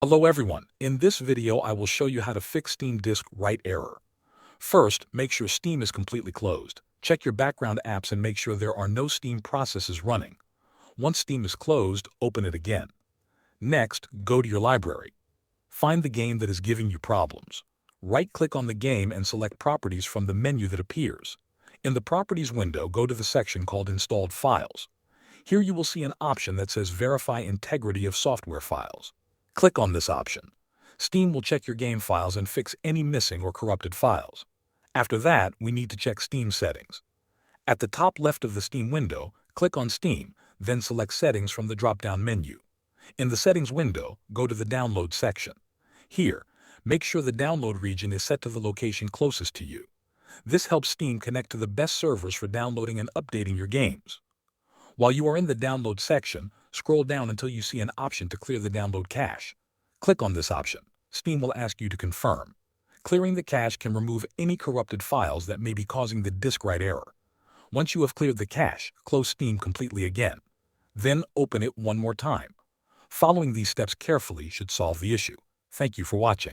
Hello everyone, in this video I will show you how to fix Steam disk write error. First, make sure Steam is completely closed. Check your background apps and make sure there are no Steam processes running. Once Steam is closed, open it again. Next, go to your library. Find the game that is giving you problems. Right-click on the game and select Properties from the menu that appears. In the Properties window, go to the section called Installed Files. Here you will see an option that says Verify Integrity of Software Files. Click on this option. Steam will check your game files and fix any missing or corrupted files. After that, we need to check Steam settings. At the top left of the Steam window, click on Steam, then select Settings from the drop-down menu. In the Settings window, go to the Download section. Here, make sure the download region is set to the location closest to you. This helps Steam connect to the best servers for downloading and updating your games. While you are in the Download section, scroll down until you see an option to clear the download cache. Click on this option. Steam will ask you to confirm. Clearing the cache can remove any corrupted files that may be causing the disk write error. Once you have cleared the cache, close Steam completely again. Then open it one more time. Following these steps carefully should solve the issue. Thank you for watching.